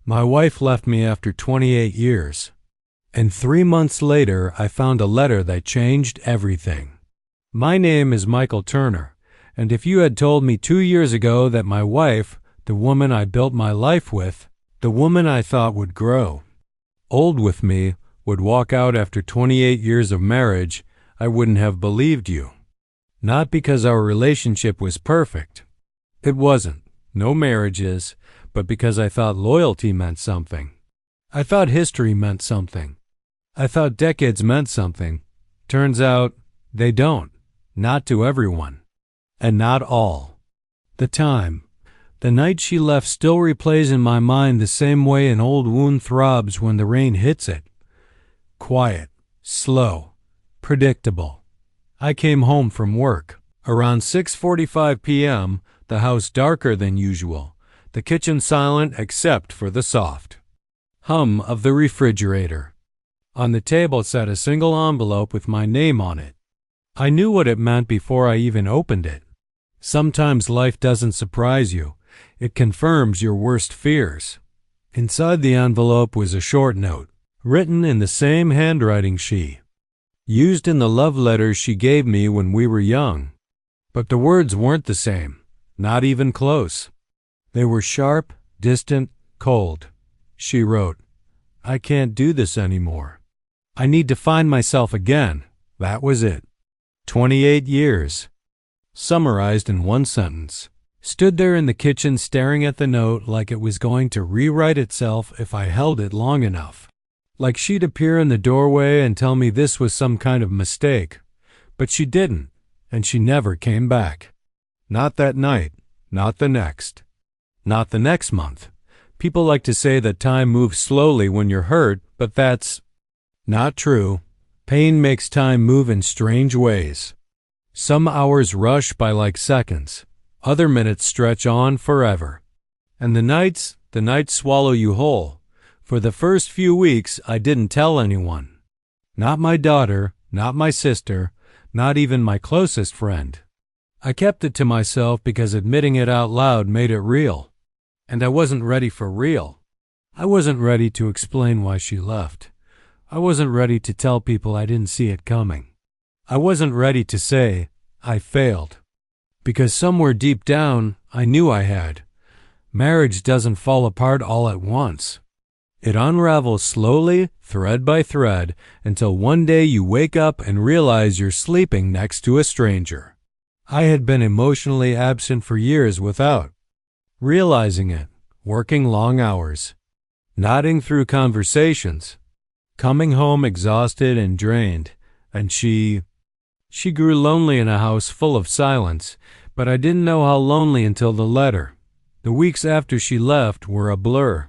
My wife left me after 28 years, and 3 months later I found a letter that changed everything. My name is Michael Turner, and if you had told me 2 years ago that my wife, the woman I built my life with, the woman I thought would grow old with me, would walk out after 28 years of marriage, I wouldn't have believed you. Not because our relationship was perfect. It wasn't. No marriage is. But because I thought loyalty meant something. I thought history meant something. I thought decades meant something. Turns out they don't. Not to everyone. And not all. The time. The night she left still replays in my mind the same way an old wound throbs when the rain hits it. Quiet, slow, predictable. I came home from work. Around 6:45 p.m., the house darker than usual, the kitchen silent except for the soft hum of the refrigerator. On the table sat a single envelope with my name on it. I knew what it meant before I even opened it. Sometimes life doesn't surprise you. It confirms your worst fears. Inside the envelope was a short note, written in the same handwriting she used in the love letters she gave me when we were young. But the words weren't the same, not even close. They were sharp, distant, cold. She wrote, "I can't do this anymore. I need to find myself again." That was it. 28 years. Summarized in one sentence. Stood there in the kitchen staring at the note like it was going to rewrite itself if I held it long enough. Like she'd appear in the doorway and tell me this was some kind of mistake. But she didn't, and she never came back. Not that night, not the next, not the next month. People like to say that time moves slowly when you're hurt, but that's not true. Pain makes time move in strange ways. Some hours rush by like seconds. Other minutes stretch on forever. And the nights swallow you whole. For the first few weeks, I didn't tell anyone. Not my daughter, not my sister, not even my closest friend. I kept it to myself because admitting it out loud made it real. And I wasn't ready for real. I wasn't ready to explain why she left. I wasn't ready to tell people I didn't see it coming. I wasn't ready to say, I failed. Because somewhere deep down, I knew I had. Marriage doesn't fall apart all at once. It unravels slowly, thread by thread, until one day you wake up and realize you're sleeping next to a stranger. I had been emotionally absent for years without realizing it, working long hours, nodding through conversations, coming home exhausted and drained, and she grew lonely in a house full of silence, but I didn't know how lonely until the letter. The weeks after she left were a blur.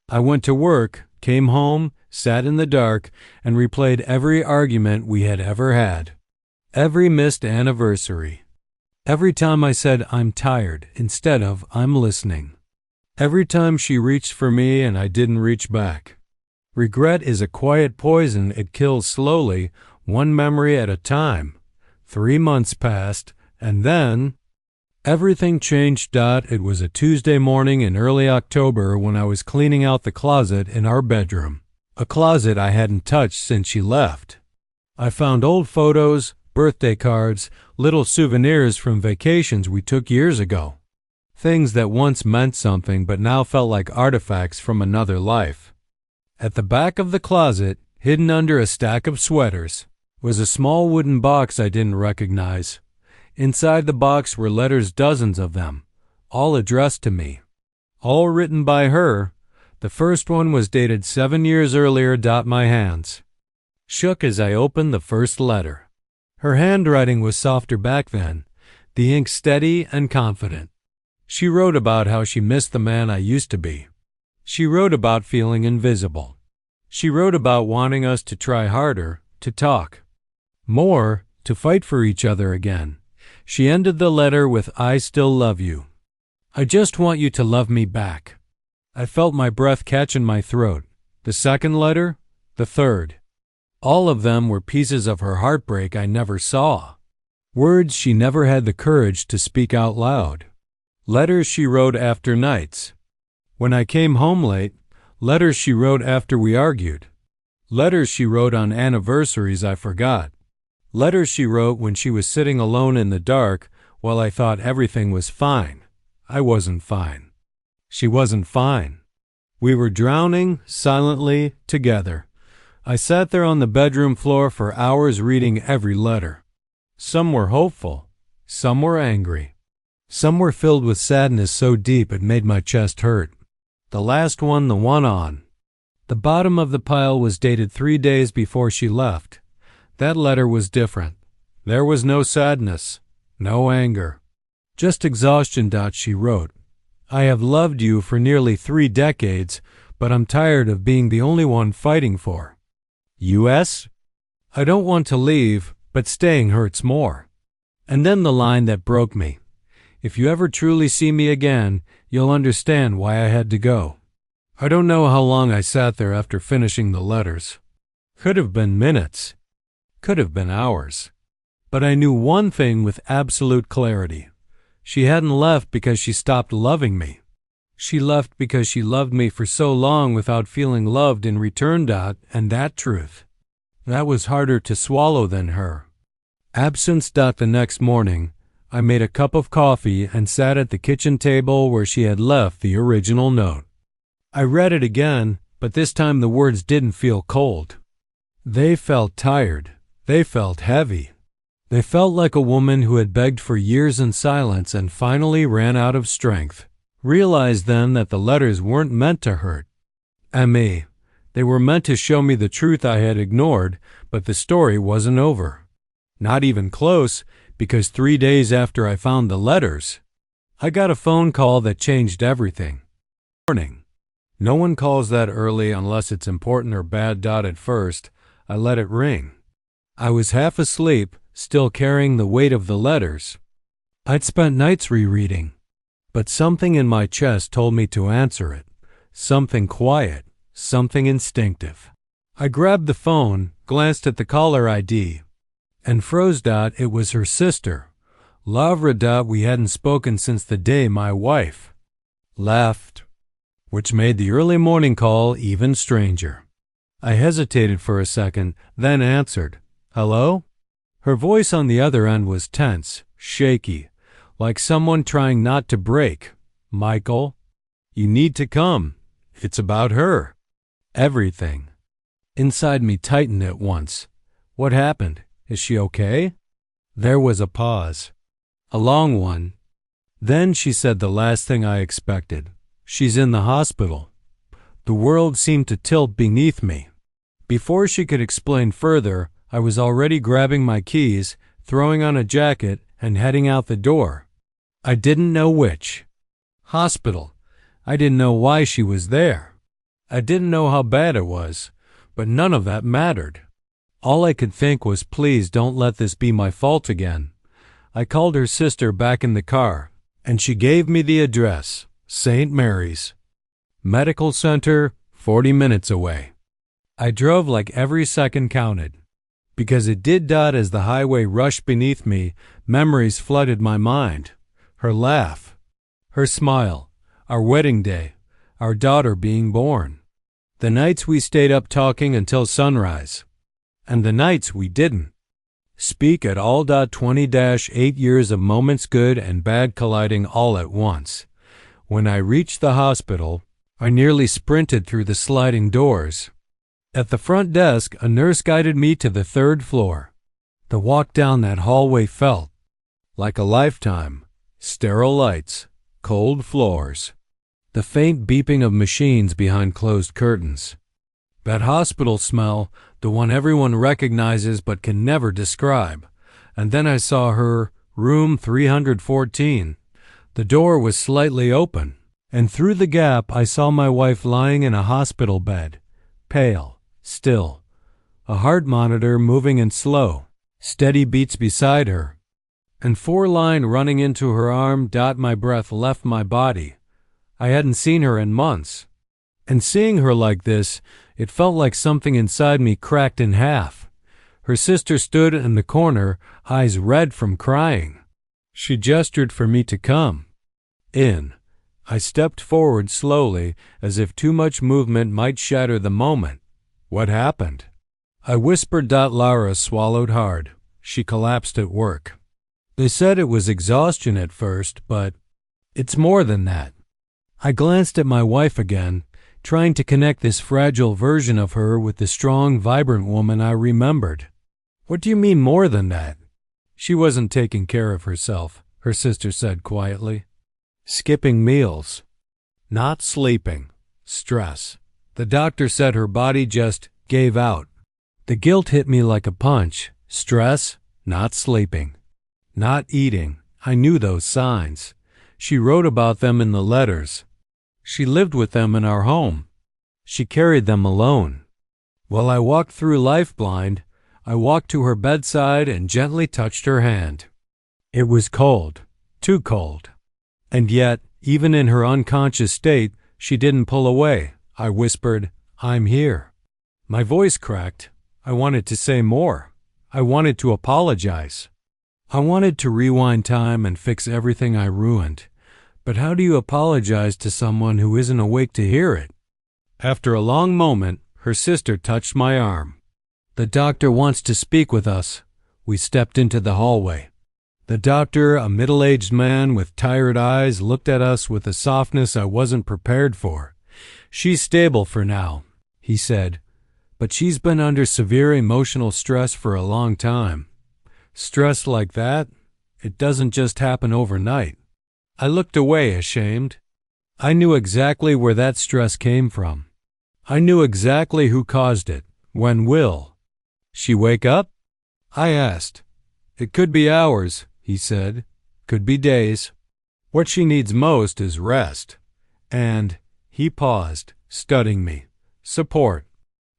I went to work, came home, sat in the dark, and replayed every argument we had ever had. Every missed anniversary. Every time I said, I'm tired, instead of, I'm listening. Every time she reached for me and I didn't reach back. Regret is a quiet poison. It kills slowly, one memory at a time. 3 months passed, and then everything changed. It was a Tuesday morning in early October when I was cleaning out the closet in our bedroom, a closet I hadn't touched since she left. I found old photos, birthday cards, little souvenirs from vacations we took years ago. Things that once meant something but now felt like artifacts from another life. At the back of the closet, hidden under a stack of sweaters, was a small wooden box I didn't recognize. Inside the box were letters, dozens of them, all addressed to me, all written by her. The first one was dated 7 years earlier. My hands shook as I opened the first letter. Her handwriting was softer back then, the ink steady and confident. She wrote about how she missed the man I used to be. She wrote about feeling invisible. She wrote about wanting us to try harder, to talk more, to fight for each other again. She ended the letter with, I still love you. I just want you to love me back. I felt my breath catch in my throat. The second letter, the third. All of them were pieces of her heartbreak I never saw. Words she never had the courage to speak out loud. Letters she wrote after nights. When I came home late, Letters she wrote after we argued. Letters she wrote on anniversaries I forgot. Letters she wrote when she was sitting alone in the dark while I thought everything was fine. I wasn't fine. She wasn't fine. We were drowning, silently, together. I sat there on the bedroom floor for hours reading every letter. Some were hopeful. Some were angry. Some were filled with sadness so deep it made my chest hurt. The last one, the one on the bottom of the pile, was dated 3 days before she left. That letter was different. There was no sadness, no anger, just exhaustion. She wrote, "I have loved you for nearly 3 decades, but I'm tired of being the only one fighting for U.S. I don't want to leave, but staying hurts more." And then the line that broke me. "If you ever truly see me again, you'll understand why I had to go." I don't know how long I sat there after finishing the letters. Could have been minutes. Could have been hours. But I knew one thing with absolute clarity. She hadn't left because she stopped loving me. She left because she loved me for so long without feeling loved in return. And that truth, that was harder to swallow than her absence. The next morning, I made a cup of coffee and sat at the kitchen table where she had left the original note. I read it again, but this time the words didn't feel cold. They felt tired. They felt heavy. They felt like a woman who had begged for years in silence and finally ran out of strength. Realized then that the letters weren't meant to hurt me. They were meant to show me the truth I had ignored, but the story wasn't over. Not even close, because 3 days after I found the letters, I got a phone call that changed everything. Morning. No one calls that early unless it's important or bad. At first, I let it ring. I was half asleep, still carrying the weight of the letters. I'd spent nights rereading, but something in my chest told me to answer it. Something quiet, something instinctive. I grabbed the phone, glanced at the caller ID, and froze. It was her sister, Lavra. We hadn't spoken since the day my wife left, which made the early morning call even stranger. I hesitated for a second, then answered. "Hello?" Her voice on the other end was tense, shaky, like someone trying not to break. "Michael, you need to come. It's about her." Everything inside me tightened at once. What happened? Is she okay? There was a pause. A long one. Then she said the last thing I expected. "She's in the hospital." The world seemed to tilt beneath me. Before she could explain further, I was already grabbing my keys, throwing on a jacket, and heading out the door. I didn't know which hospital. I didn't know why she was there. I didn't know how bad it was, but none of that mattered. All I could think was, please don't let this be my fault again. I called her sister back in the car, and she gave me the address, St. Mary's Medical Center, 40 minutes away. I drove like every second counted, because it did. As the highway rushed beneath me, memories flooded my mind. Her laugh, her smile, our wedding day, our daughter being born, the nights we stayed up talking until sunrise, and the nights we didn't speak at all. 20-8 years of moments good and bad colliding all at once. When I reached the hospital, I nearly sprinted through the sliding doors. At the front desk, a nurse guided me to the 3rd floor. The walk down that hallway felt like a lifetime. Sterile lights, cold floors, the faint beeping of machines behind closed curtains. That hospital smell, the one everyone recognizes but can never describe. And then I saw her, room 314. The door was slightly open, and through the gap I saw my wife lying in a hospital bed, pale, still, a heart monitor moving in slow, steady beats beside her, and 4 line running into her arm. My breath left my body. I hadn't seen her in months, and seeing her like this, it felt like something inside me cracked in half. Her sister stood in the corner, eyes red from crying. She gestured for me to come in. I stepped forward slowly, as if too much movement might shatter the moment. What happened? I whispered. Laura swallowed hard. She collapsed at work. They said it was exhaustion at first, but it's more than that. I glanced at my wife again, trying to connect this fragile version of her with the strong, vibrant woman I remembered. What do you mean more than that? She wasn't taking care of herself, her sister said quietly. Skipping meals. Not sleeping. Stress. The doctor said her body just gave out. The guilt hit me like a punch. Stress, not sleeping. Not eating. I knew those signs. She wrote about them in the letters. She lived with them in our home. She carried them alone. While I walked through life blind, I walked to her bedside and gently touched her hand. It was cold, too cold. And yet, even in her unconscious state, she didn't pull away. I whispered, "I'm here." My voice cracked. I wanted to say more. I wanted to apologize. I wanted to rewind time and fix everything I ruined. But how do you apologize to someone who isn't awake to hear it? After a long moment, her sister touched my arm. "The doctor wants to speak with us." We stepped into the hallway. The doctor, a middle-aged man with tired eyes, looked at us with a softness I wasn't prepared for. "She's stable for now," he said, "but she's been under severe emotional stress for a long time. Stress like that, it doesn't just happen overnight." I looked away, ashamed. I knew exactly where that stress came from. I knew exactly who caused it. When will she wake up? I asked. "It could be hours," he said. "Could be days. What she needs most is rest. And," he paused, studying me, "support."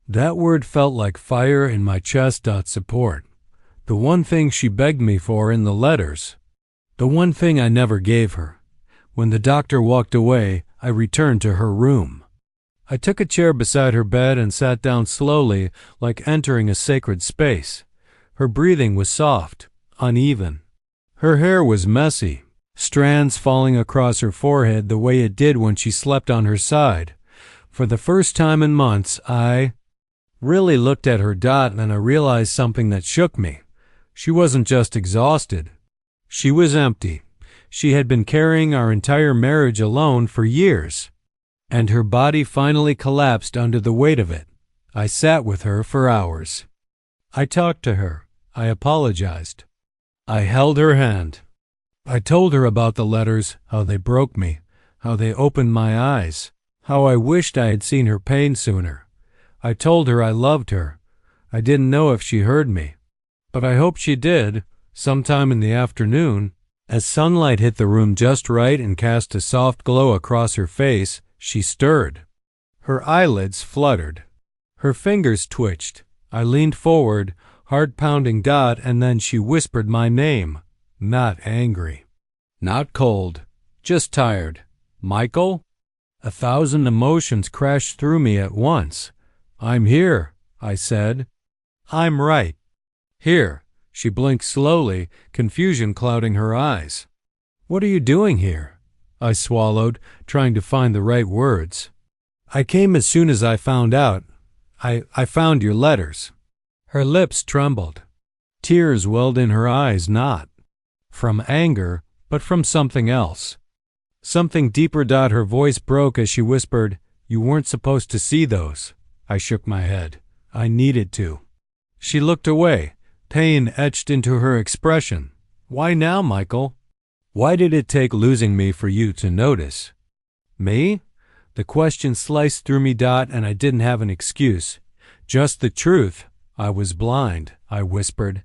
That word felt like fire in my chest. Support. The one thing she begged me for in the letters. The one thing I never gave her. When the doctor walked away, I returned to her room. I took a chair beside her bed and sat down slowly, like entering a sacred space. Her breathing was soft, uneven. Her hair was messy, strands falling across her forehead the way it did when she slept on her side. For the first time in months, I really looked at her. And I realized something that shook me. She wasn't just exhausted. She was empty. She had been carrying our entire marriage alone for years. And her body finally collapsed under the weight of it. I sat with her for hours. I talked to her. I apologized. I held her hand. I told her about the letters, how they broke me, how they opened my eyes, how I wished I had seen her pain sooner. I told her I loved her. I didn't know if she heard me, but I hoped she did. Sometime in the afternoon, as sunlight hit the room just right and cast a soft glow across her face, she stirred. Her eyelids fluttered. Her fingers twitched. I leaned forward, heart pounding. And then she whispered my name. Not angry. Not cold. Just tired. "Michael?" 1,000 emotions crashed through me at once. "I'm here," I said. "I'm right here." She blinked slowly, confusion clouding her eyes. "What are you doing here?" I swallowed, trying to find the right words. "I came as soon as I found out. I found your letters." Her lips trembled. Tears welled in her eyes, not from anger, but from something else. Something deeper. Her voice broke as she whispered, "You weren't supposed to see those." I shook my head. I needed to. She looked away. Pain etched into her expression. "Why now, Michael? Why did it take losing me for you to notice?" "Me?" The question sliced through me. And I didn't have an excuse. Just the truth. "I was blind," I whispered.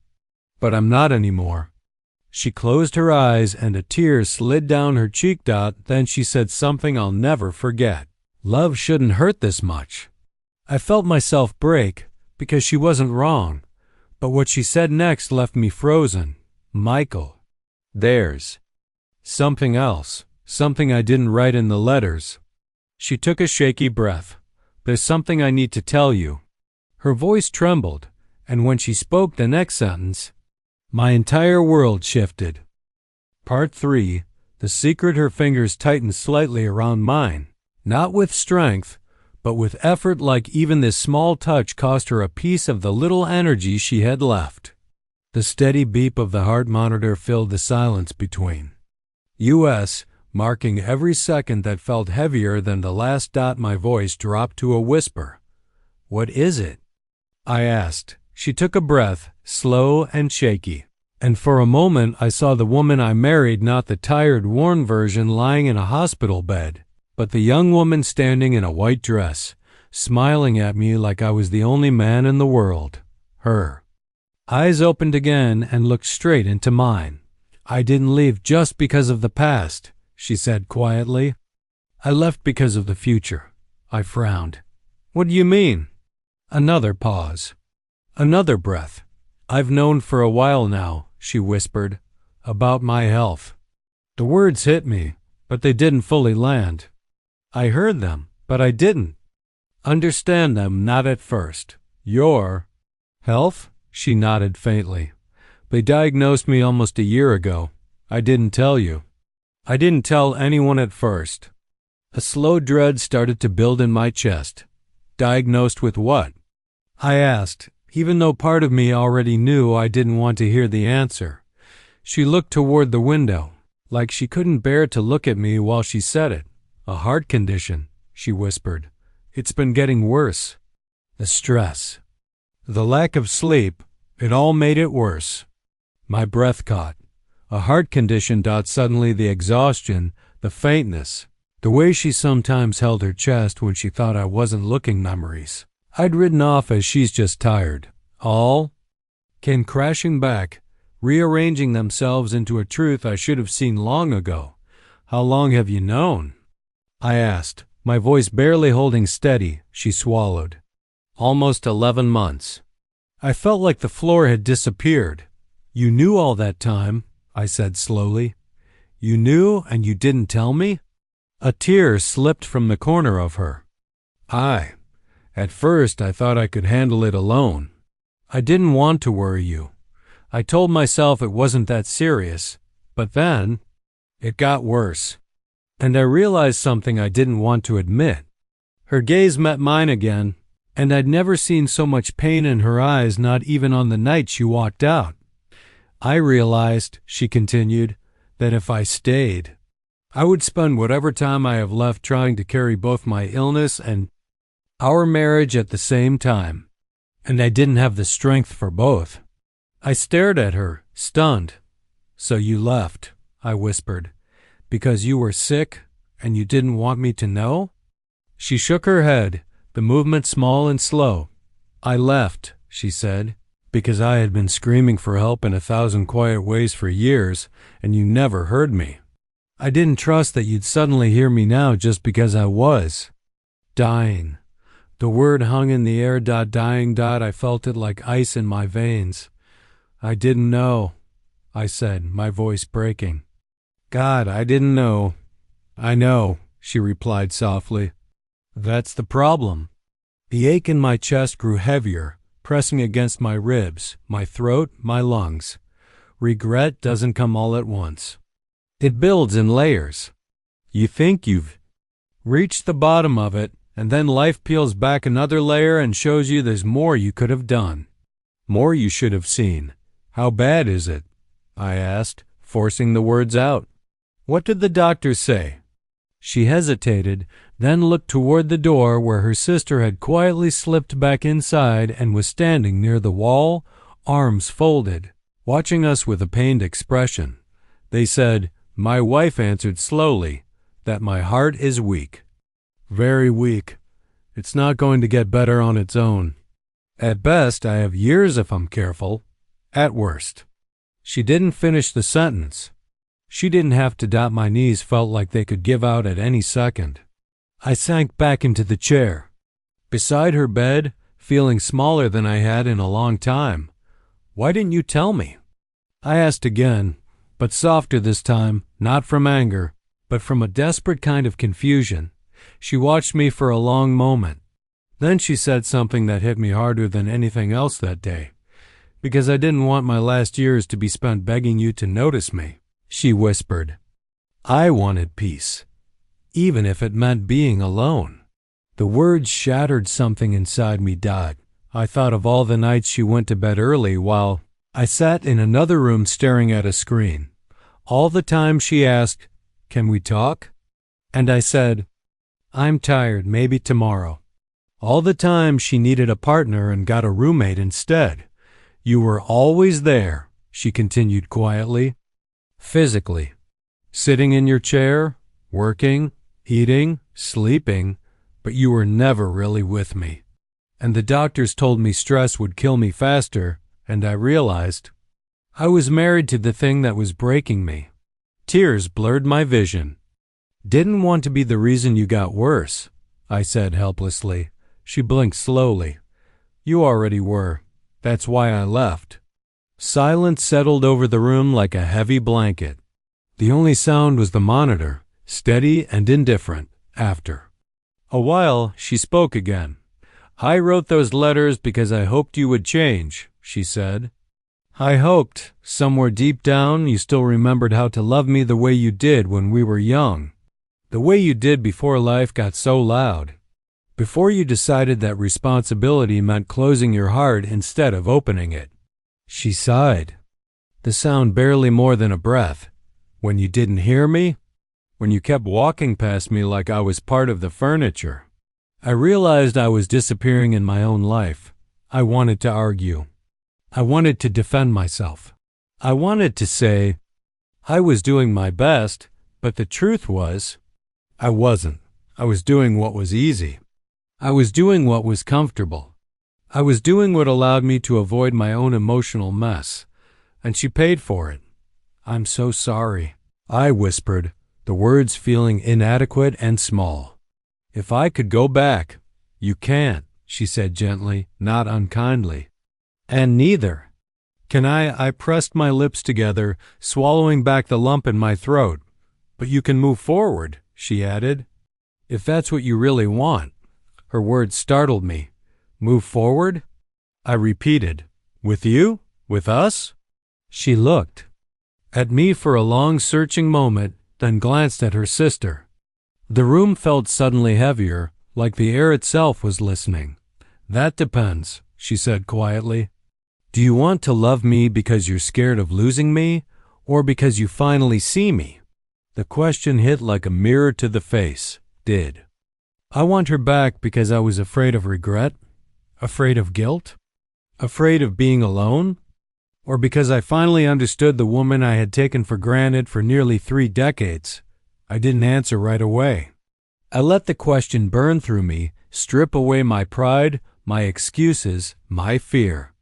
"But I'm not anymore." She closed her eyes and a tear slid down her cheek. Then she said something I'll never forget. "Love shouldn't hurt this much." I felt myself break because she wasn't wrong. But what she said next left me frozen. "Michael, there's something else, something I didn't write in the letters." She took a shaky breath. "There's something I need to tell you." Her voice trembled, and when she spoke the next sentence, my entire world shifted. Part 3, The secret, her fingers tightened slightly around mine, not with strength, but with effort, like even this small touch cost her a piece of the little energy she had left. The steady beep of the heart monitor filled the silence between U.S., marking every second that felt heavier than the last dot. My voice dropped to a whisper. "What is it?" I asked. She took a breath, slow and shaky, and for a moment I saw the woman I married, not the tired, worn version lying in a hospital bed, but the young woman standing in a white dress, smiling at me like I was the only man in the world. Her eyes opened again and looked straight into mine. "I didn't leave just because of the past," she said quietly. "I left because of the future." I frowned. "What do you mean?" Another pause. Another breath. "I've known for a while now," she whispered, "about my health." The words hit me, but they didn't fully land. I heard them, but I didn't understand them, not at first. "Your health?" She nodded faintly. "They diagnosed me almost a year ago. I didn't tell you. I didn't tell anyone at first." A slow dread started to build in my chest. "Diagnosed with what?" I asked, even though part of me already knew. I didn't want to hear the answer. She looked toward the window, like she couldn't bear to look at me while she said it. "A heart condition," she whispered. "It's been getting worse. The stress, the lack of sleep, it all made it worse." My breath caught. A heart condition. Suddenly the exhaustion, the faintness, the way she sometimes held her chest when she thought I wasn't looking, memories I'd written off as "she's just tired," all came crashing back, rearranging themselves into a truth I should have seen long ago. "How long have you known?" I asked, my voice barely holding steady. She swallowed. "Almost 11 months." I felt like the floor had disappeared. "You knew all that time," I said slowly. "You knew and you didn't tell me?" A tear slipped from the corner of her eye. "At first I thought I could handle it alone. I didn't want to worry you. I told myself it wasn't that serious. But then it got worse. And I realized something I didn't want to admit." Her gaze met mine again, and I'd never seen so much pain in her eyes, not even on the night she walked out. "I realized," she continued, "that if I stayed, I would spend whatever time I have left trying to carry both my illness and our marriage at the same time. And I didn't have the strength for both." I stared at her, stunned. "So you left," I whispered, "because you were sick and you didn't want me to know?" She shook her head, the movement small and slow. "I left," she said, "because I had been screaming for help in 1,000 quiet ways for years, and you never heard me. I didn't trust that you'd suddenly hear me now just because I was dying." The word hung in the air. "Dying." I felt it like ice in my veins. "I didn't know," I said, my voice breaking. "God, I didn't know." "I know," she replied softly. "That's the problem." The ache in my chest grew heavier, pressing against my ribs, my throat, my lungs. Regret doesn't come all at once. It builds in layers. You think you've reached the bottom of it, and then life peels back another layer and shows you there's more you could have done, more you should have seen. "How bad is it?" I asked, forcing the words out. "What did the doctors say?" She hesitated, then looked toward the door where her sister had quietly slipped back inside and was standing near the wall, arms folded, watching us with a pained expression. "They said," my wife answered slowly, "that my heart is weak. Very weak. It's not going to get better on its own. At best, I have years if I'm careful. At worst." She didn't finish the sentence. She didn't have to. My knees felt like they could give out at any second. I sank back into the chair beside her bed, feeling smaller than I had in a long time. "Why didn't you tell me?" I asked again, but softer this time, not from anger, but from a desperate kind of confusion. She watched me for a long moment. Then she said something that hit me harder than anything else that day. "Because I didn't want my last years to be spent begging you to notice me," she whispered. I wanted peace, even if it meant being alone. The words shattered something inside me. I thought of all the nights she went to bed early while I sat in another room staring at a screen. All the time she asked, "Can we talk?" And I said, "I'm tired, maybe tomorrow." All the time she needed a partner and got a roommate instead. You were always there, she continued quietly. Physically. Sitting in your chair, working, eating, sleeping, but you were never really with me. And the doctors told me stress would kill me faster, and I realized I was married to the thing that was breaking me. Tears blurred my vision. "Didn't want to be the reason you got worse," I said helplessly. She blinked slowly. "You already were. That's why I left." Silence settled over the room like a heavy blanket. The only sound was the monitor, steady and indifferent, after a while, she spoke again. "I wrote those letters because I hoped you would change," she said. "I hoped, somewhere deep down, you still remembered how to love me the way you did when we were young. The way you did before life got so loud. Before you decided that responsibility meant closing your heart instead of opening it." She sighed. The sound barely more than a breath. "When you didn't hear me? When you kept walking past me like I was part of the furniture." I realized I was disappearing in my own life. I wanted to argue. I wanted to defend myself. I wanted to say I was doing my best, but the truth was I wasn't. I was doing what was easy. I was doing what was comfortable. I was doing what allowed me to avoid my own emotional mess, and she paid for it. "I'm so sorry," I whispered, the words feeling inadequate and small. "If I could go back." "You can't," she said gently, not unkindly. "And neither can I." I pressed my lips together, swallowing back the lump in my throat. "But you can move forward," she added. "If that's what you really want." Her words startled me. "Move forward?" I repeated. "With you? With us?" She looked at me for a long, searching moment, then glanced at her sister. The room felt suddenly heavier, like the air itself was listening. "That depends," she said quietly. "Do you want to love me because you're scared of losing me, or because you finally see me?" The question hit like a mirror to the face. Did I want her back because I was afraid of regret? Afraid of guilt? Afraid of being alone? Or because I finally understood the woman I had taken for granted for nearly 3 decades? I didn't answer right away. I let the question burn through me, strip away my pride, my excuses, my fear.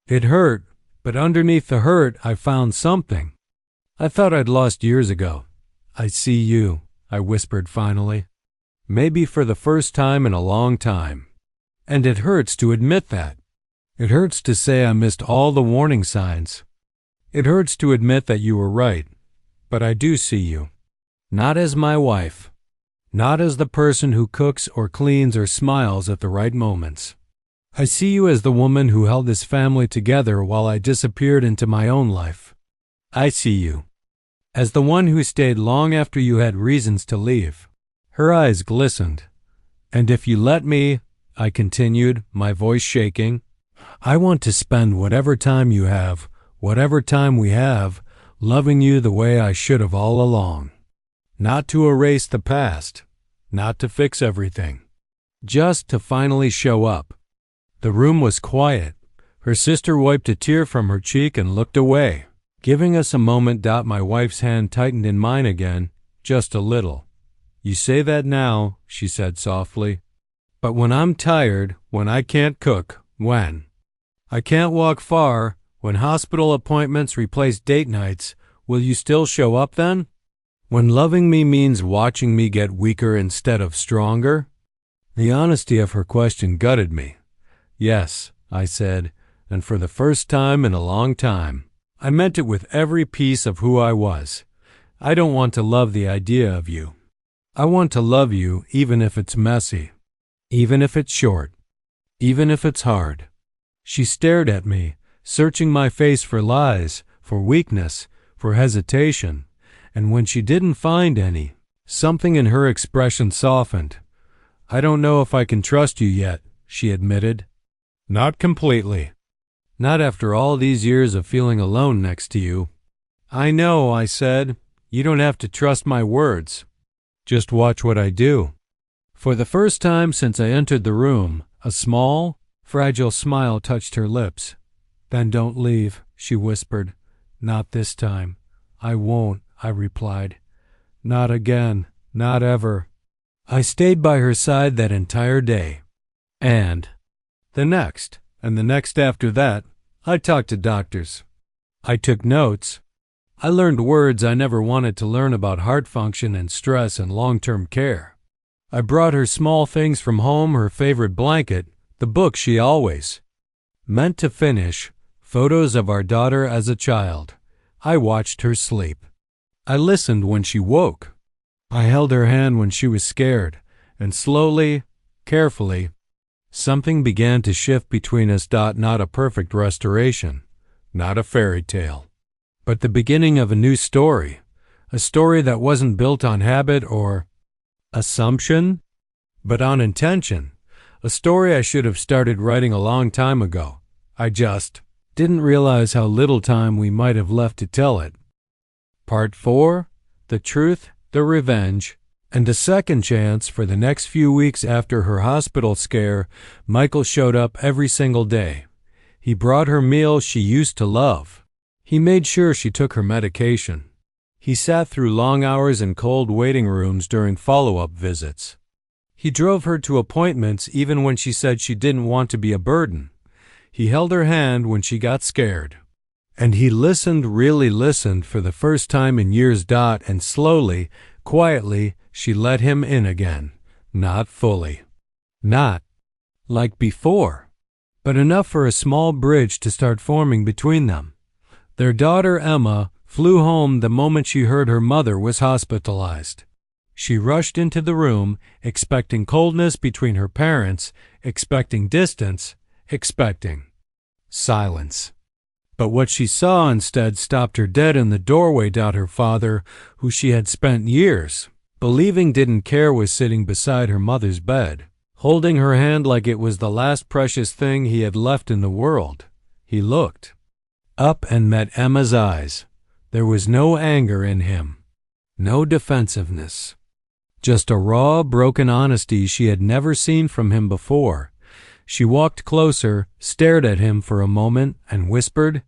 It hurt, but underneath the hurt I found something I thought I'd lost years ago. "I see you," I whispered finally. Maybe for the first time in a long time. And it hurts to admit that. It hurts to say I missed all the warning signs. It hurts to admit that you were right. But I do see you. Not as my wife. Not as the person who cooks or cleans or smiles at the right moments. I see you as the woman who held this family together while I disappeared into my own life. I see you as the one who stayed long after you had reasons to leave. Her eyes glistened. "And if you let me," I continued, my voice shaking, "I want to spend whatever time you have, whatever time we have, loving you the way I should have all along. Not to erase the past, not to fix everything, just to finally show up." The room was quiet. Her sister wiped a tear from her cheek and looked away. Giving us a moment, my wife's hand tightened in mine again, just a little. "You say that now," she said softly. "But when I'm tired, when I can't cook, when I can't walk far, when hospital appointments replace date nights, will you still show up then? When loving me means watching me get weaker instead of stronger?" The honesty of her question gutted me. "Yes," I said, and for the first time in a long time. I meant it with every piece of who I was. I don't want to love the idea of you. I want to love you even if it's messy, even if it's short, even if it's hard. She stared at me, searching my face for lies, for weakness, for hesitation, and when she didn't find any, something in her expression softened. "I don't know if I can trust you yet," she admitted. "Not completely. Not after all these years of feeling alone next to you." "I know," I said. "You don't have to trust my words. Just watch what I do." For the first time since I entered the room, a small, fragile smile touched her lips. "Then don't leave," she whispered. "Not this time." "I won't," I replied. "Not again. Not ever." I stayed by her side that entire day. And the next, and the next after that, I talked to doctors. I took notes. I learned words I never wanted to learn about heart function and stress and long-term care. I brought her small things from home, her favorite blanket, the book she always meant to finish, photos of our daughter as a child. I watched her sleep. I listened when she woke. I held her hand when she was scared, and slowly, carefully, something began to shift between us. Not a perfect restoration, not a fairy tale, but the beginning of a new story, a story that wasn't built on habit or assumption, but on intention, a story I should have started writing a long time ago. I just didn't realize how little time we might have left to tell it. Part 4, The Truth, the Revenge, and a second chance. For the next few weeks after her hospital scare, Michael showed up every single day. He brought her meals she used to love. He made sure she took her medication. He sat through long hours in cold waiting rooms during follow-up visits. He drove her to appointments even when she said she didn't want to be a burden. He held her hand when she got scared. And he listened, really listened, for the first time in years. And slowly, quietly, she let him in again. Not fully. Not like before, but enough for a small bridge to start forming between them. Their daughter, Emma, flew home the moment she heard her mother was hospitalized. She rushed into the room, expecting coldness between her parents, expecting distance, expecting silence. But what she saw instead stopped her dead in the doorway. Her father, who she had spent years believing didn't care, was sitting beside her mother's bed, holding her hand like it was the last precious thing he had left in the world. He looked up and met Emma's eyes. There was no anger in him, no defensiveness, just a raw, broken honesty she had never seen from him before. She walked closer, stared at him for a moment, and whispered,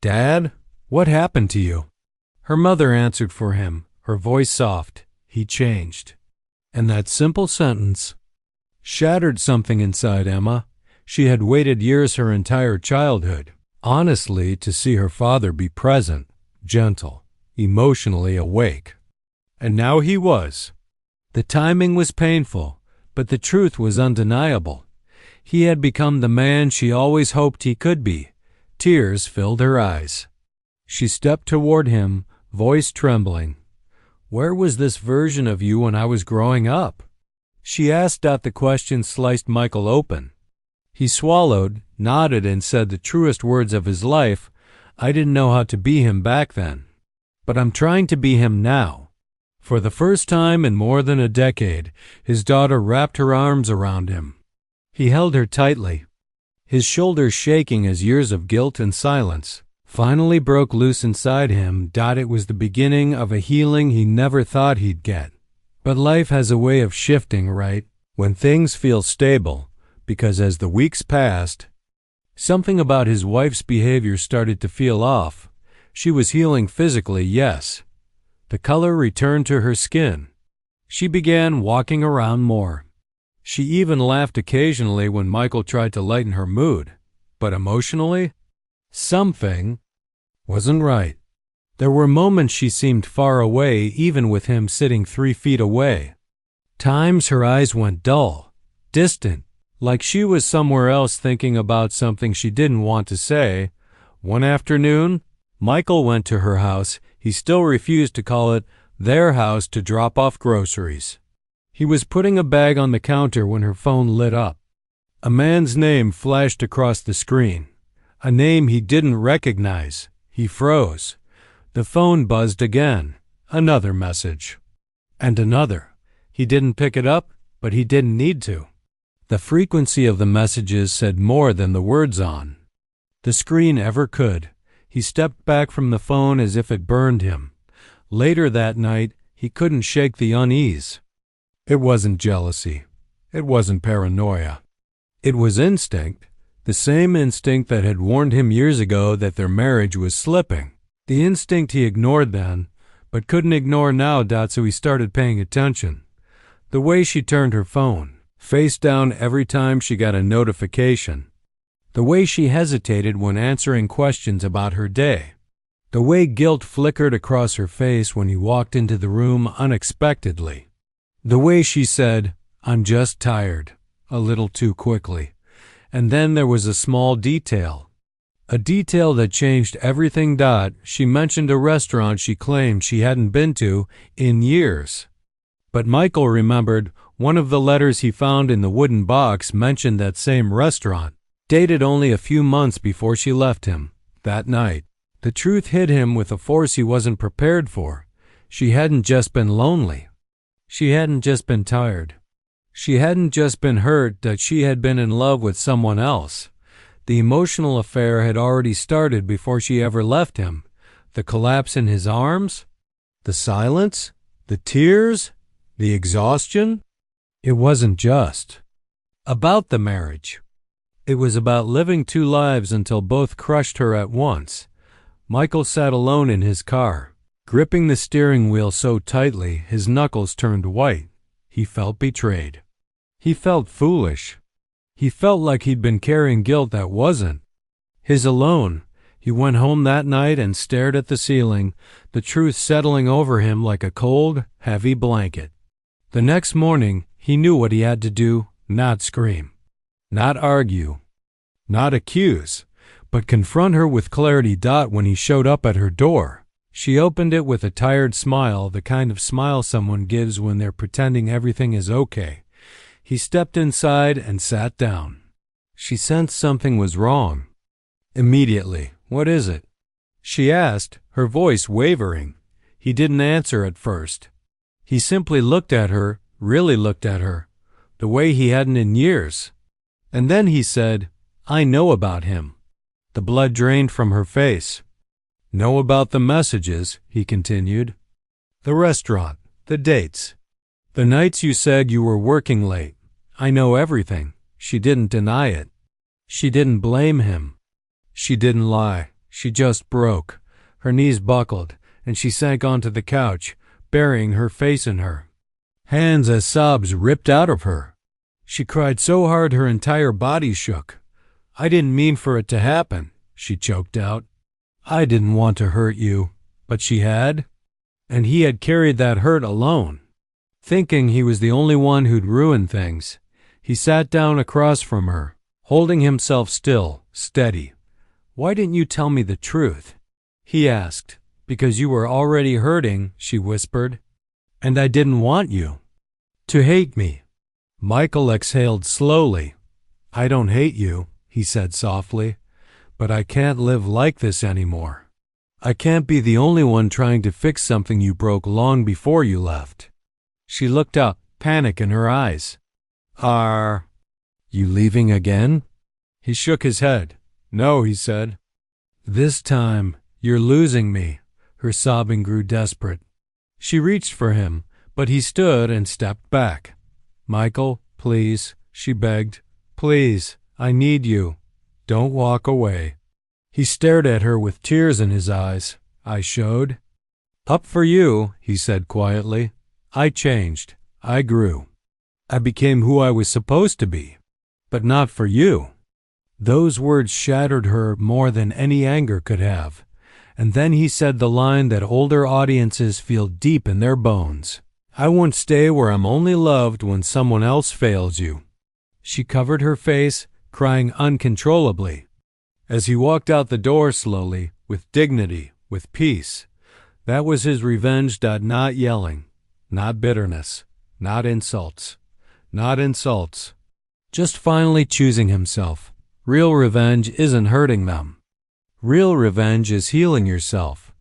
"Dad, what happened to you?" Her mother answered for him, her voice soft. He changed. And that simple sentence shattered something inside Emma. She had waited years, her entire childhood, honestly, to see her father be present, gentle, emotionally awake. And now he was. The timing was painful, but the truth was undeniable. He had become the man she always hoped he could be. Tears filled her eyes. She stepped toward him, voice trembling. "Where was this version of you when I was growing up?" she asked. The question sliced Michael open. He swallowed, nodded, and said the truest words of his life. "I didn't know how to be him back then, but I'm trying to be him now." For the first time in more than a decade, his daughter wrapped her arms around him. He held her tightly, his shoulders shaking as years of guilt and silence finally broke loose inside him. It was the beginning of a healing he never thought he'd get. But life has a way of shifting right when things feel stable, because as the weeks passed, something about his wife's behavior started to feel off. She was healing physically, yes. The color returned to her skin. She began walking around more. She even laughed occasionally when Michael tried to lighten her mood. But emotionally, something wasn't right. There were moments she seemed far away, even with him sitting 3 feet away. Times her eyes went dull, distant, like she was somewhere else thinking about something she didn't want to say. One afternoon, Michael went to her house. He still refused to call it their house to drop off groceries. He was putting a bag on the counter when her phone lit up. A man's name flashed across the screen, a name he didn't recognize. He froze. The phone buzzed again. Another message. And another. He didn't pick it up, but he didn't need to. The frequency of the messages said more than the words on the screen ever could. He stepped back from the phone as if it burned him. Later that night, he couldn't shake the unease. It wasn't jealousy. It wasn't paranoia. It was instinct, the same instinct that had warned him years ago that their marriage was slipping. The instinct he ignored then, but couldn't ignore now, so he started paying attention. The way she turned her phone, face down every time she got a notification. The way she hesitated when answering questions about her day. The way guilt flickered across her face when he walked into the room unexpectedly. The way she said, "I'm just tired," a little too quickly. And then there was a small detail. A detail that changed everything. She mentioned a restaurant she claimed she hadn't been to in years. But Michael remembered one of the letters he found in the wooden box mentioned that same restaurant, dated only a few months before she left him, that night. The truth hit him with a force he wasn't prepared for. She hadn't just been lonely. She hadn't just been tired. She hadn't just been hurt. She had been in love with someone else. The emotional affair had already started before she ever left him. The collapse in his arms, the silence, the tears, the exhaustion. It wasn't just about the marriage. It was about living two lives until both crushed her at once. Michael sat alone in his car, gripping the steering wheel so tightly his knuckles turned white. He felt betrayed. He felt foolish. He felt like he'd been carrying guilt that wasn't his alone. He went home that night and stared at the ceiling, the truth settling over him like a cold, heavy blanket. The next morning, he knew what he had to do: not scream, not argue, not accuse, but confront her with clarity. When he showed up at her door, she opened it with a tired smile, the kind of smile someone gives when they're pretending everything is okay. He stepped inside and sat down. She sensed something was wrong. Immediately. "What is it?" she asked, her voice wavering. He didn't answer at first. He simply looked at her, really looked at her, the way he hadn't in years. And then he said, "I know about him." The blood drained from her face. "Know about the messages," he continued. "The restaurant, the dates, the nights you said you were working late. I know everything." She didn't deny it. She didn't blame him. She didn't lie. She just broke. Her knees buckled, and she sank onto the couch, burying her face in her hands as sobs ripped out of her. She cried so hard her entire body shook. "I didn't mean for it to happen," she choked out. "I didn't want to hurt you." But she had. And he had carried that hurt alone, thinking he was the only one who'd ruined things. He sat down across from her, holding himself still, steady. "Why didn't you tell me the truth?" he asked. "Because you were already hurting," she whispered. "And I didn't want you to hate me." Michael exhaled slowly. "I don't hate you," he said softly, "but I can't live like this anymore. I can't be the only one trying to fix something you broke long before you left." She looked up, panic in her eyes. "Are you leaving again?" He shook his head. "No," he said. "This time, you're losing me." Her sobbing grew desperate. She reached for him, but he stood and stepped back. "Michael, please," she begged. "Please, I need you. Don't walk away." He stared at her with tears in his eyes. "I showed up for you," he said quietly. "I changed. I grew. I became who I was supposed to be. But not for you." Those words shattered her more than any anger could have. And then he said the line that older audiences feel deep in their bones. "I won't stay where I'm only loved when someone else fails you." She covered her face, crying uncontrollably. As he walked out the door slowly, with dignity, with peace. That was his revenge. Not yelling, not bitterness, not insults. Not insults. Just finally choosing himself. Real revenge isn't hurting them. Real revenge is healing yourself.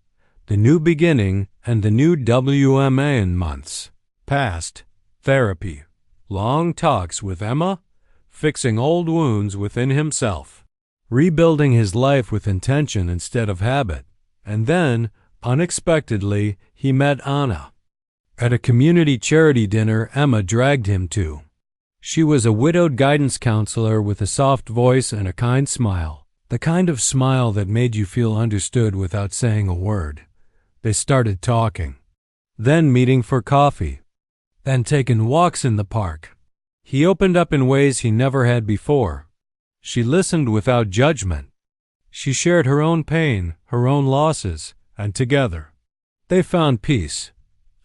The new beginning, and the new WMA in months. Past, therapy, long talks with Emma, fixing old wounds within himself, rebuilding his life with intention instead of habit. And then, unexpectedly, he met Anna. At a community charity dinner Emma dragged him to. She was a widowed guidance counselor with a soft voice and a kind smile, the kind of smile that made you feel understood without saying a word. They started talking, then meeting for coffee, then taking walks in the park. He opened up in ways he never had before. She listened without judgment. She shared her own pain, her own losses, and together they found peace.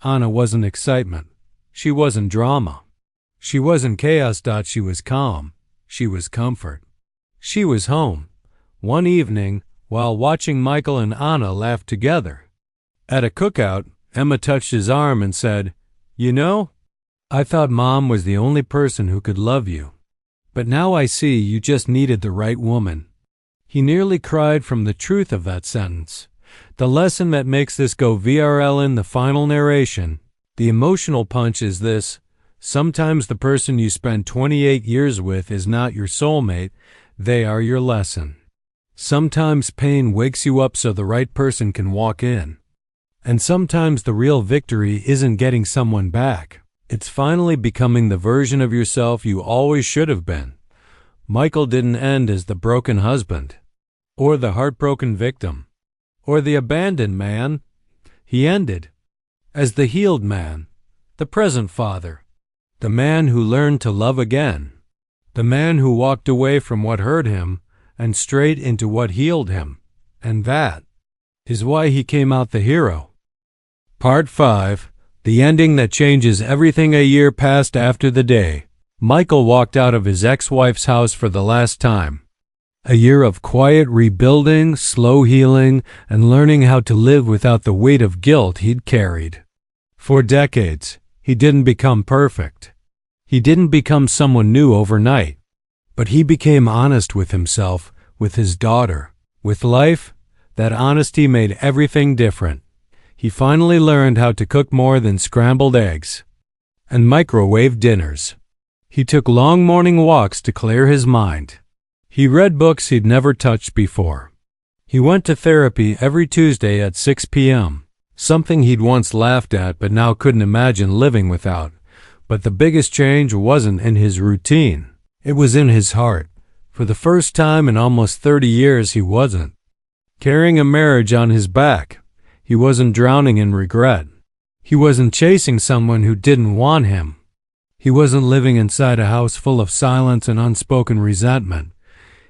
Anna wasn't excitement. She wasn't drama. She wasn't chaos. She was calm. She was comfort. She was home. One evening, while watching Michael and Anna laugh together. At a cookout, Emma touched his arm and said, "You know, I thought Mom was the only person who could love you. But now I see you just needed the right woman." He nearly cried from the truth of that sentence. The lesson that makes this go VRL in the final narration, the emotional punch, is this: sometimes the person you spend 28 years with is not your soulmate, they are your lesson. Sometimes pain wakes you up so the right person can walk in. And sometimes the real victory isn't getting someone back. It's finally becoming the version of yourself you always should have been. Michael didn't end as the broken husband, or the heartbroken victim, or the abandoned man. He ended as the healed man, the present father, the man who learned to love again, the man who walked away from what hurt him and straight into what healed him. And that is why he came out the hero. Part 5. The ending that changes everything. A year passed after the day Michael walked out of his ex-wife's house for the last time. A year of quiet rebuilding, slow healing, and learning how to live without the weight of guilt he'd carried. For decades, he didn't become perfect. He didn't become someone new overnight. But he became honest with himself, with his daughter, with life. That honesty made everything different. He finally learned how to cook more than scrambled eggs and microwave dinners. He took long morning walks to clear his mind. He read books he'd never touched before. He went to therapy every Tuesday at 6 p.m., something he'd once laughed at but now couldn't imagine living without. But the biggest change wasn't in his routine. It was in his heart. For the first time in almost 30 years, he wasn't carrying a marriage on his back. He wasn't drowning in regret. He wasn't chasing someone who didn't want him. He wasn't living inside a house full of silence and unspoken resentment.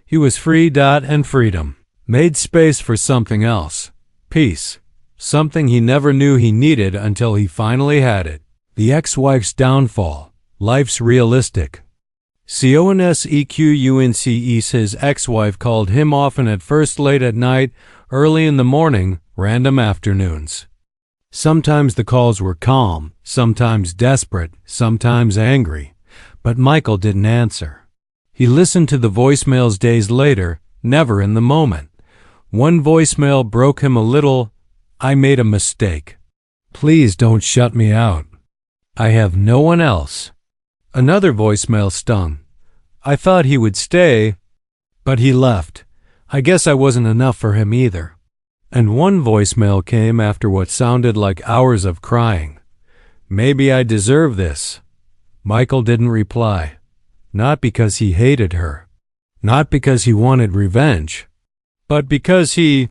He was free, and freedom made space for something else. Peace. Something he never knew he needed until he finally had it. The ex-wife's downfall. Life's realistic. CONSEQUNCE. His ex-wife called him often, at first late at night, early in the morning, random afternoons. Sometimes the calls were calm, sometimes desperate, sometimes angry. But Michael didn't answer. He listened to the voicemails days later, never in the moment. One voicemail broke him a little. "I made a mistake. Please don't shut me out. I have no one else." Another voicemail stung. "I thought he would stay, but he left. I guess I wasn't enough for him either." And one voicemail came after what sounded like hours of crying. "Maybe I deserve this." Michael didn't reply. Not because he hated her. Not because he wanted revenge. But because he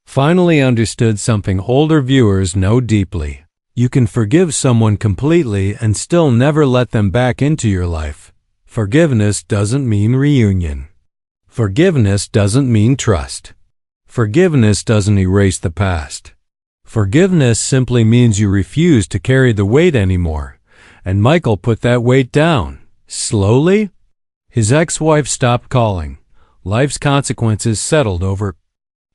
finally understood something older viewers know deeply. You can forgive someone completely and still never let them back into your life. Forgiveness doesn't mean reunion. Forgiveness doesn't mean trust. Forgiveness doesn't erase the past. Forgiveness simply means you refuse to carry the weight anymore. And Michael put that weight down. Slowly, his ex-wife stopped calling. Life's consequences settled over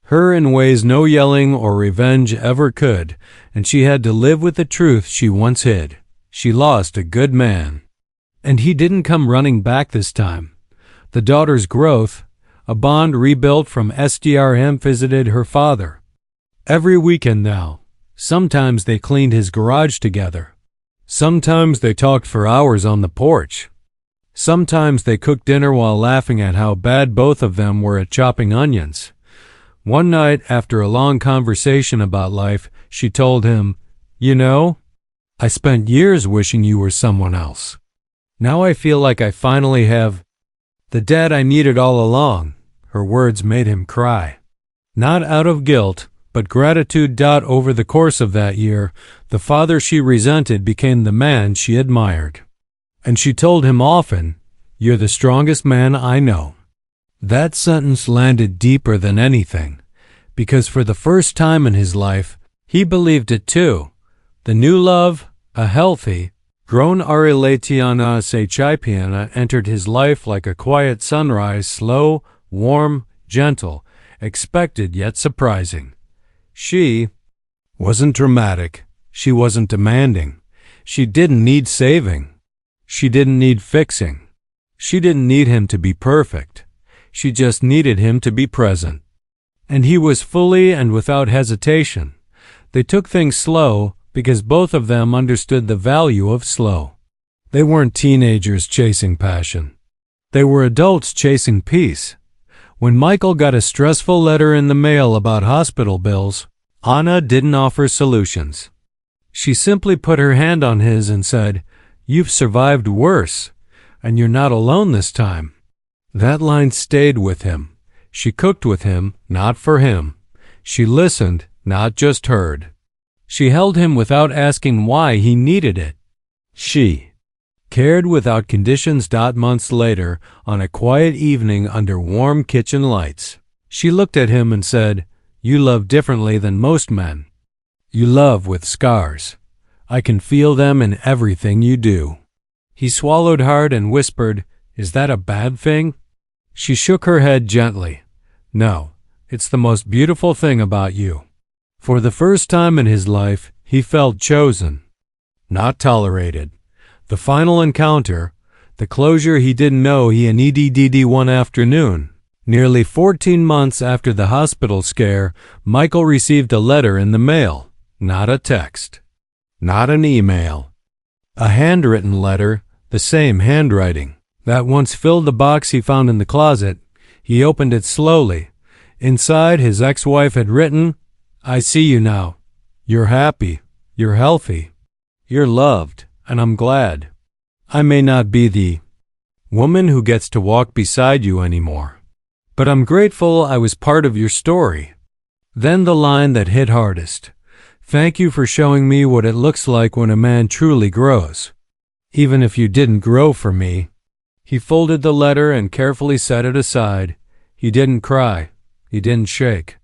her in ways no yelling or revenge ever could, and she had to live with the truth she once hid. She lost a good man. And he didn't come running back this time. The daughter's growth, a bond rebuilt from SDRM, visited her father every weekend now. Sometimes they cleaned his garage together. Sometimes they talked for hours on the porch. Sometimes they cooked dinner while laughing at how bad both of them were at chopping onions. One night, after a long conversation about life, she told him, "You know, I spent years wishing you were someone else. Now I feel like I finally have the dad I needed all along." Her words made him cry. Not out of guilt, but gratitude. Over the course of that year, the father she resented became the man she admired. And she told him often, "You're the strongest man I know." That sentence landed deeper than anything, because for the first time in his life, he believed it too. The new love, a healthy, grown Arelatiana Sechipiana, entered his life like a quiet sunrise, slow, warm, gentle, expected yet surprising. She wasn't dramatic. She wasn't demanding. She didn't need saving. She didn't need fixing. She didn't need him to be perfect. She just needed him to be present. And he was fully and without hesitation. They took things slow because both of them understood the value of slow. They weren't teenagers chasing passion. They were adults chasing peace. When Michael got a stressful letter in the mail about hospital bills, Anna didn't offer solutions. She simply put her hand on his and said, "You've survived worse, and you're not alone this time." That line stayed with him. She cooked with him, not for him. She listened, not just heard. She held him without asking why he needed it. She cared without conditions. Months later, on a quiet evening under warm kitchen lights, she looked at him and said, "You love differently than most men. You love with scars. I can feel them in everything you do." He swallowed hard and whispered, "Is that a bad thing?" She shook her head gently. "No, it's the most beautiful thing about you." For the first time in his life, he felt chosen, not tolerated. The final encounter, the closure he didn't know he needed. One afternoon, nearly 14 months after the hospital scare, Michael received a letter in the mail, not a text, not an email. A handwritten letter, the same handwriting that once filled the box he found in the closet. He opened it slowly. Inside, his ex-wife had written, "I see you now. You're happy. You're healthy. You're loved, and I'm glad. I may not be the woman who gets to walk beside you anymore, but I'm grateful I was part of your story." Then the line that hit hardest, "Thank you for showing me what it looks like when a man truly grows. Even if you didn't grow for me." He folded the letter and carefully set it aside. He didn't cry. He didn't shake.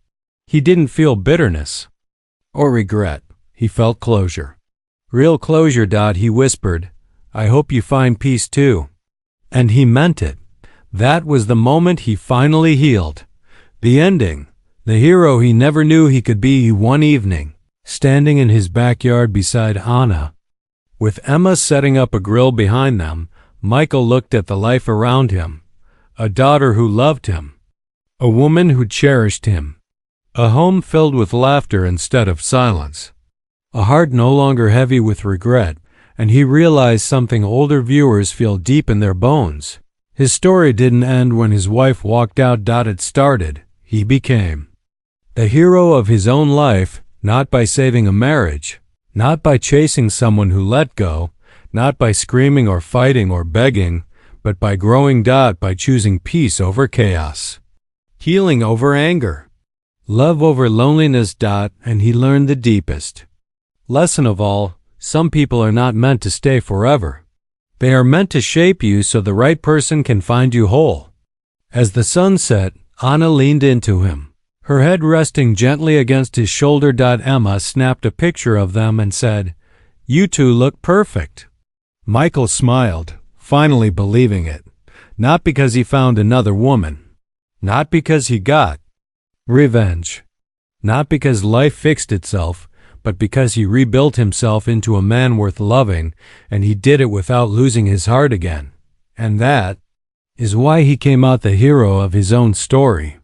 He didn't feel bitterness or regret. He felt closure. Real closure. He whispered, "I hope you find peace too." And he meant it. That was the moment he finally healed. The ending, the hero he never knew he could be. One evening, standing in his backyard beside Anna, with Emma setting up a grill behind them, Michael looked at the life around him. A daughter who loved him. A woman who cherished him. A home filled with laughter instead of silence. A heart no longer heavy with regret, and he realized something older viewers feel deep in their bones. His story didn't end when his wife walked out. It started. He became the hero of his own life, not by saving a marriage, not by chasing someone who let go, not by screaming or fighting or begging, but by growing. By choosing peace over chaos, healing over anger, love over loneliness. And he learned the deepest lesson of all: some people are not meant to stay forever. They are meant to shape you so the right person can find you whole. As the sun set, Anna leaned into him, her head resting gently against his shoulder. Emma snapped a picture of them and said, "You two look perfect." Michael smiled, finally believing it, not because he found another woman, not because he got revenge, not because life fixed itself, but because he rebuilt himself into a man worth loving, and he did it without losing his heart again. And that is why he came out the hero of his own story.